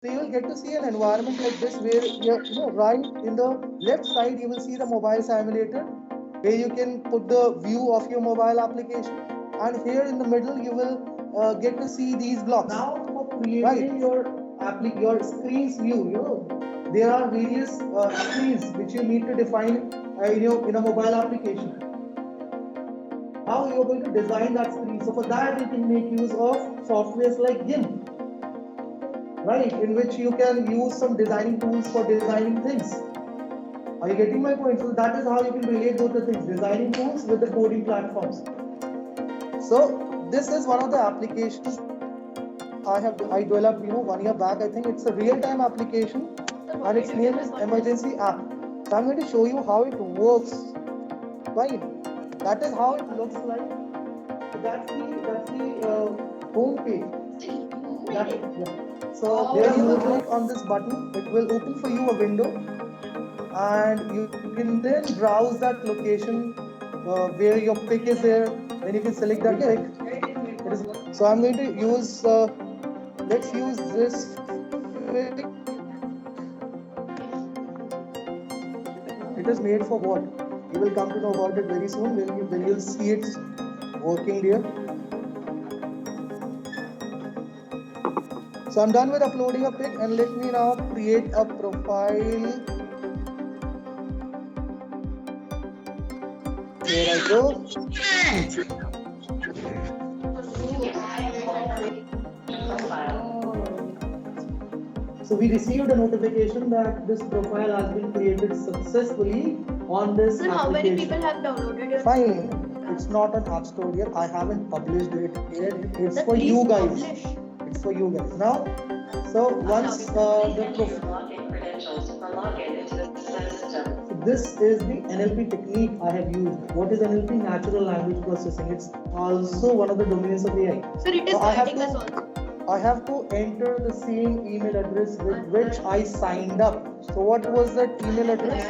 So you will get to see an environment like this where right in the left side you will see the mobile simulator where you can put the view of your mobile application, and here in the middle you will get to see these blocks. Now for creating your your screens view, there are various screens which you need to define in a mobile application. How you are going to design that screen? So for that you can make use of softwares like GIMP, right, in which you can use some designing tools for designing things. Are you getting my point? So that is how you can relate both the things, designing tools with the coding platforms. So this is one of the applications I developed 1 year back. I think it's a real-time application and its name is Emergency App. So I'm going to show you how it works. Fine. That is how it looks like. So that's the home page. Yeah. So there you will click on this button. It will open for you a window, and you can then browse that location where your pick is there. Then you can select that pick. So I'm going to use. Let's use this pick. It is made for what? You will come to know about it very soon when you'll see it working there. So I'm done with uploading a pic, and let me now create a profile. Here I go. So we received a notification that this profile has been created successfully on this application. How many people have downloaded it? Fine. It's not an app store yet. I haven't published it yet. It's for you guys. It's for you guys. Now, so once the login credentials for login into the system. So this is the NLP technique I have used. What is NLP? Natural language processing. It's also one of the domains of AI. Sir, it is guiding us also. I have to enter the same email address with which I signed up. So what was that email address?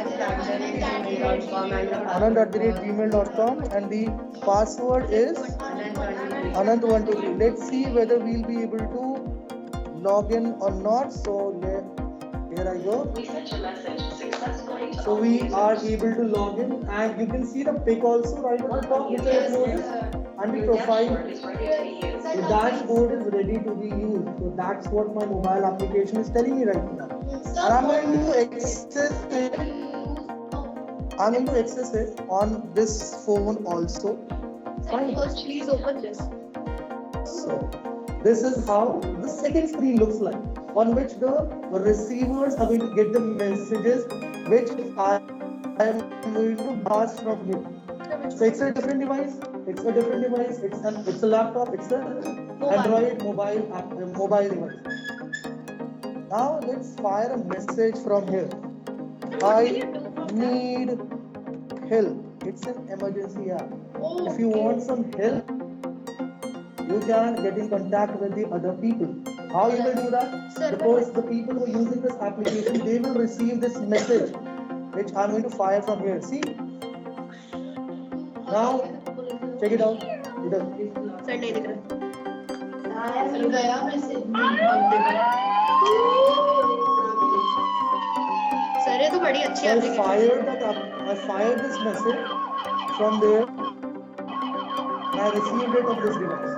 anand@gmail.com, and the password is anand123. Let's see whether we'll be able to log in or not. So here I go. We sent your message successfully. So we are able to log in, and you can see the pic also right at the top, which I uploaded, and the profile. The dashboard is ready to be used. So that's what my mobile application is telling me right now. And I'm going to access it. I'm going to access it on this phone also. Fine. First, please open this. So this is how the second screen looks like, on which the receivers are going to get the messages which I am going to pass from here. So it's a different device. It's a laptop. It's an Android mobile device. Now let's fire a message from here. I need help. It's an emergency app. If you want some help, you can get in contact with the other people. How you will do that? Because the people who are using this application, they will receive this message which I'm going to fire from here. See? Now, check it out. Sir नहीं दिख रहा। गया message. Sir ये तो बड़ी अच्छी application. I fired this message from there. I received it on this device.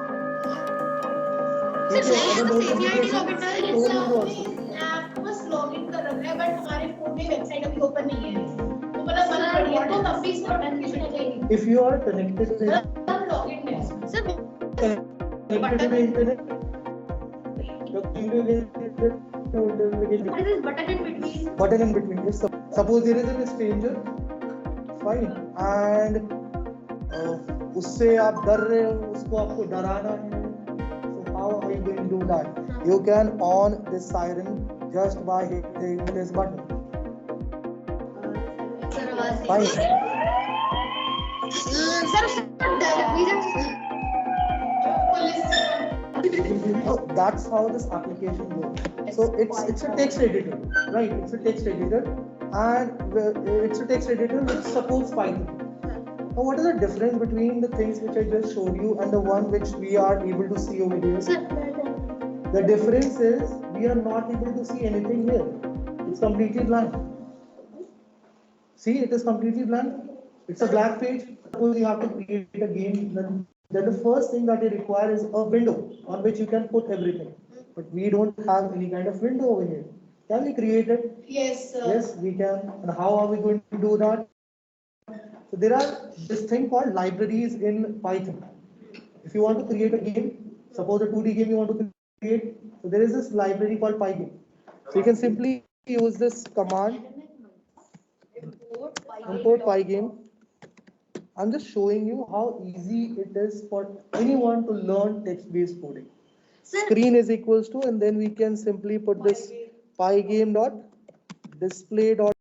Sir नहीं ये तो CCID लॉगिन है। आप बस लॉगिन कर रहे हैं, बट हमारे फोन में वेबसाइट अभी ओपन नहीं है। तो मतलब बना पड़ी है, तो तब भी इसमें नोटिफिकेशन आ जाएगी। If you are connected to the login है। Sir connected to the internet, what is this button in between? Button in between. If suppose there is a stranger, fine, and उससे आप डर रहे हो, उसको आपको डराना है. So how are you going to do that? You can on this siren just by hitting this button. Fine. So that's how this application works. So it's a text editor, right? It's a text editor, and it's a text editor which supports Python. Now, what is the difference between the things which I just showed you and the one which we are able to see over here? The difference is we are not able to see anything here. It's completely blank. See, it is completely blank. It's a black page. Suppose you have to create a game, then the first thing that you require is a window on which you can put everything. But we don't have any kind of window over here. Can we create it? Yes, sir. Yes, we can. And how are we going to do that? So there are this thing called libraries in Python. If you want to create a game, suppose a 2D game you want to create, so there is this library called Pygame. So you can simply use this command, import Pygame. I'm just showing you how easy it is for anyone to learn text-based coding. Screen is equals to, and then we can simply put this Pygame dot display dot.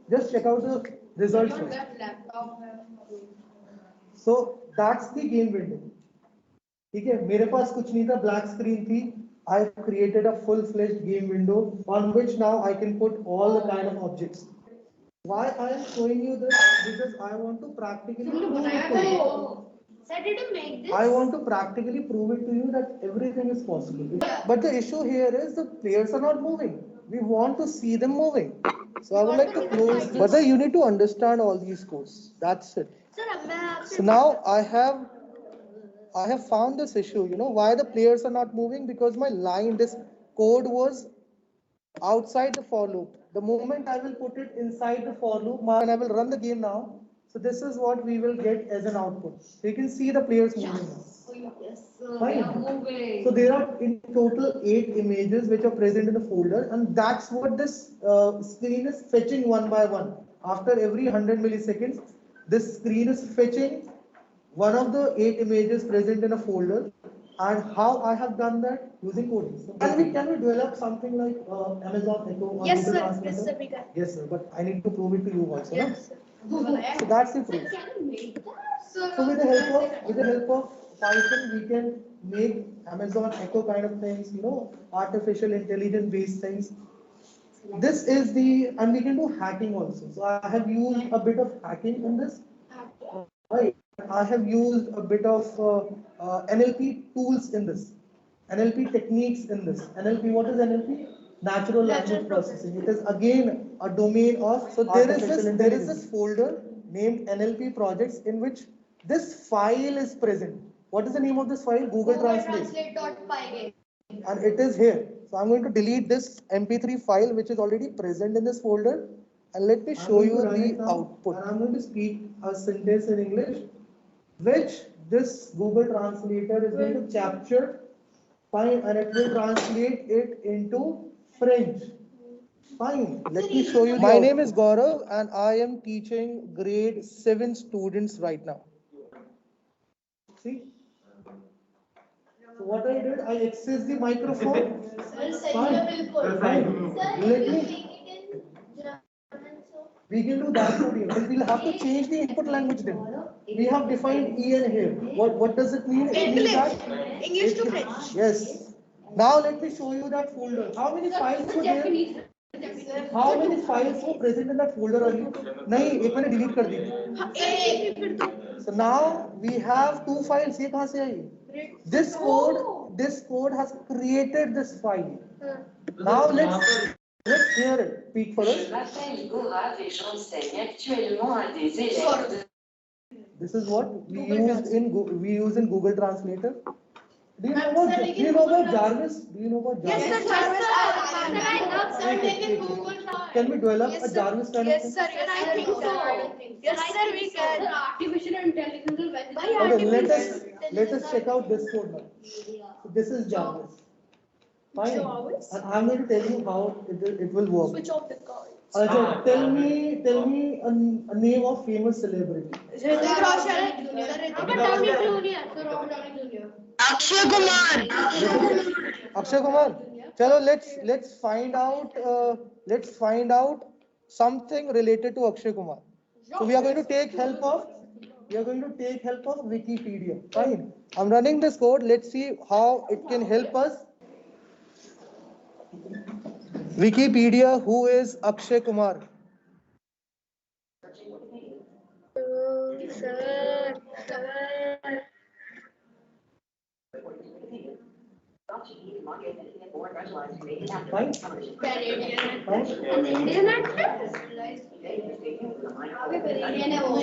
Just check out the results. So that's the game window. ठीक है, मेरे पास कुछ नहीं था, black screen थी. I created a full-fledged game window on which now I can put all the kind of objects. Why I am showing you this? Because I want to practically prove it to you. Sir, did you make this? I want to practically prove it to you that everything is possible. But the issue here is the players are not moving. We want to see them moving. So I would like to close this. But you need to understand all these codes. That's it. Sir, So now I have found this issue. You know why the players are not moving? Because my line, this code was outside the for loop. The moment I will put it inside the for loop, and I will run the game now. So this is what we will get as an output. So you can see the players moving now. yes, Fine. So there are in total 8 images which are present in the folder, and that's what this screen is fetching one by one. After every 100 milliseconds, this screen is fetching one of the 8 images present in a folder. And how I have done that? Using coding. So can we develop something like Amazon Echo or Yes, Google sir. Translator? Yes, sir, we can. Yes, sir. But I need to prove it to you also. Yes, sir. So that's the proof. Can you make that? So with the help of Python, we can make Amazon Echo kind of things, you know, artificial intelligence based things. This is and we can do hacking also. So I have used a bit of hacking in this. Right. I have used a bit of NLP tools in this, NLP techniques in this. NLP, what is NLP? Natural language processing. It is again a domain of. So there is this folder named NLP projects in which this file is present. What is the name of this file? Google Translate. Translate.py. And it is here. So I'm going to delete this MP3 file which is already present in this folder, and let me show you the output. And I'm going to speak a sentence in English, which this Google Translator is going to capture, fine, and it will translate it into French. Fine. Let me show you. My name is Gaurav, and I am teaching grade 7 students right now. See? So what I did, I accessed the microphone. Sir, सही है बिल्कुल. Sir, Let you me. make it in German, so. We can do that for you. But we'll have to change the input language then. We have defined EN here. What does it mean? It means that English to French. yes. Now let me show you that folder. How many files were there? How many files were present in that folder earlier? नहीं, एक मैंने delete कर दी थी. So now we have 2 files. ये कहाँ से आई? This code has created this file. Now let's hear it. Speak for us. Je m'appelle Gaurav et j'enseigne actuellement à des élèves. This is what we use in Google Translator. Do you know about Jarvis? Do you know about Jarvis? Yes, sir, Jarvis. Sir, taken Google. Can we develop a Jarvis kind of thing? Yes, sir, I think so. Yes, sir, we can. Artificial intelligence will Okay, let us check out this code now. So this is Jarvis. Fine. And I'm going to tell you how it will work. Switch off the call. Tell me a name of famous celebrity. Hrithik Roshan. Akshay Kumar. Akshay Kumar. Chalo, let's find out something related to Akshay Kumar. So we are going to take help of Wikipedia. Fine. I'm running this code. Let's see how it can help us. Wikipedia, who is Akshay Kumar? Sir. Fine. Fine. An Indian actor? Indian है वो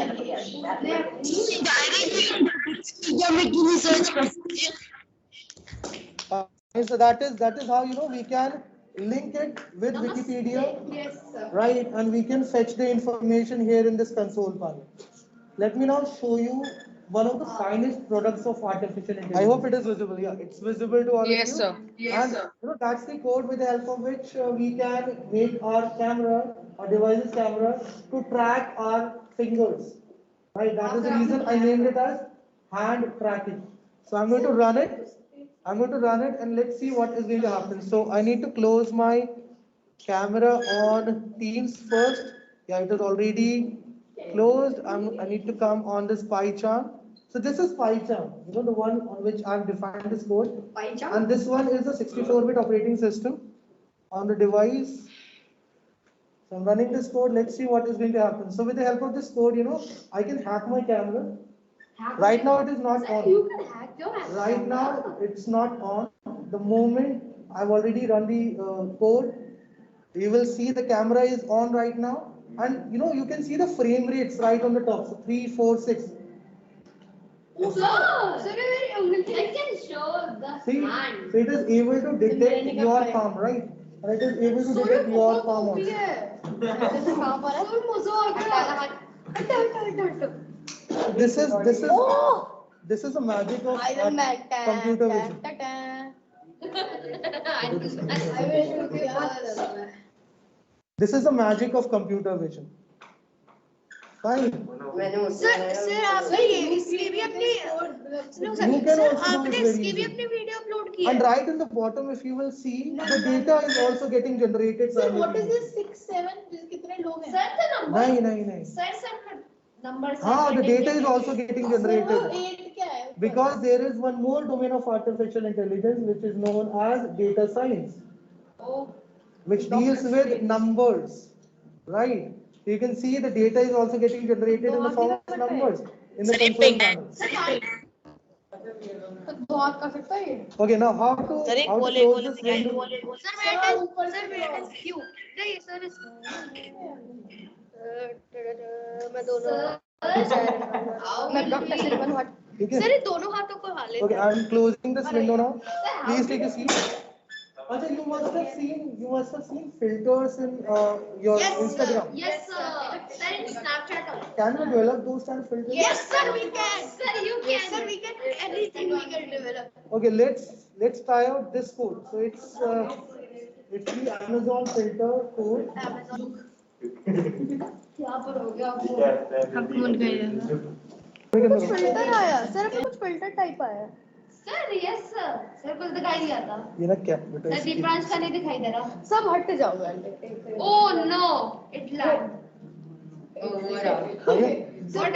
या मैं क्यों search कर So that is how we can link it with Wikipedia, Yes, sir. right? And we can fetch the information here in this console panel. Let me now show you one of the finest products of artificial intelligence. I hope it is visible. Yeah, it's visible to all of you. Yes, sir. And that's the code with the help of which we can make our camera, our device's camera, to track our fingers. Right. That is the reason I named it as hand tracking. So I'm going to run it. And let's see what is going to happen. So I need to close my camera on Teams first. Yeah, it is already closed. I need to come on this PyCharm. So this is PyCharm, the one on which I've defined this code. PyCharm? And this one is a 64-bit operating system on the device. So I'm running this code. Let's see what is going to happen. So with the help of this code, I can hack my camera. Right now it is not Sir, on. you can hack your app. Right now it's not on. The moment I've already run the code, you will see the camera is on right now. And you can see the frame rates right on the top. So 3, 4, 6. Sir, I can show the See, hand. so it is able to detect your palm, right? And it is able to detect your palm also. This is a magic of computer vision. This is the magic of computer vision. Fine. Sir आपने इसकी भी अपनी You can also do it very easily. Video upload की And right in the bottom, if you will see, the data is also getting generated. Sir, what is this 6, 7? कितने लोग हैं? Sir the number नहीं. Sir numbers The data is also getting generated. Sir, वो 8 क्या है? Because there is one more domain of artificial intelligence which is known as data science, which deals with numbers, right? So you can see the data is also getting generated in the form of numbers in the console panel. बहुत कर सकता है ये? Okay, now how to close this window? Sir wait is क्यू नहीं sir मैं दोनों मैं डॉक्टर सिल्वन हट ठीक है? सर ये दोनों हाथों को हाले Okay, I am closing this window now. Please take a seat. Ajay, you must have seen filters in your Instagram. Yes sir sir in Snapchat also. Can you develop those kind of filters? Yes sir we can sir you can sir we can everything we can develop Okay, let's try out this code. So it's the Amazon filter code. यहाँ पर हो गया हम भूल गए कुछ filter आया sir कुछ फिल्टर टाइप आया सर यस सर सर कुछ दिखाई दिया था ये ना क्या बेटा सर दीपांश का नहीं दिखाई दे रहा सब हट जाओगे oh no it lag Okay. Sir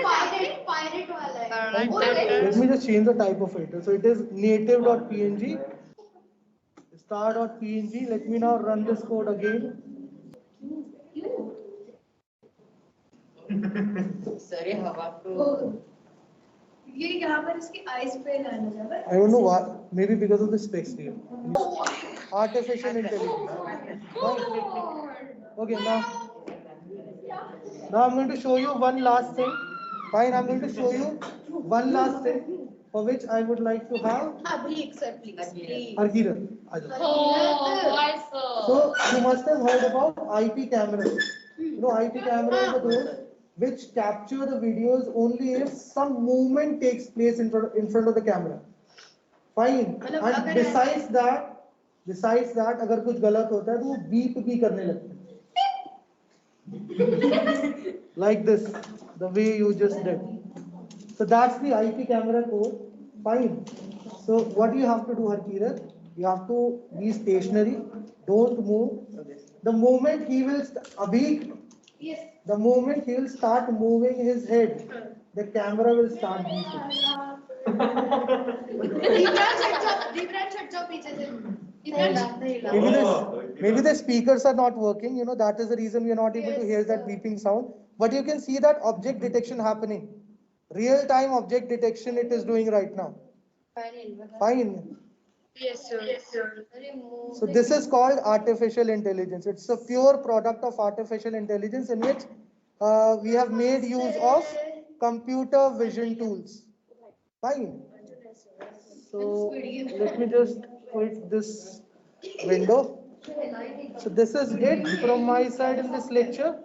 pirate वाला है Let me just change the type of filter. So it is native.png, star.png. Let me now run this code again. Sir हवा को ये यहाँ पर इसकी आईज पे लाना जाए I don't know why. Maybe because of the specs here. Artificial intelligence. Okay, now I'm going to show you one last thing. Fine, I'm going to show you one last thing for which I would like to have अभी sir please Harkirat. Oh why So you must have heard about IP cameras. IP camera is a tool which capture the videos only if some movement takes place in front of the camera. Fine. And besides that, अगर कुछ गलत होता है तो वो beep भी करने लगता है. Like this, the way you just did. So that's the IP camera code. Fine. So what you have to do, Harkirat? You have to be stationary. Don't move. The moment he will, Yes. the moment he will start moving his head, the camera will start beeping. Deepraj हट जाओ पीछे से Maybe the speakers are not working, you know, that is the reason we are not able to hear that beeping sound. But you can see that object detection happening. Real time object detection it is doing right now. Fine. Yes, sir. Yes, sir. So this is called artificial intelligence. It's a pure product of artificial intelligence in which we have made use of computer vision tools. Fine. So let me just quit this window. So this is it from my side in this lecture.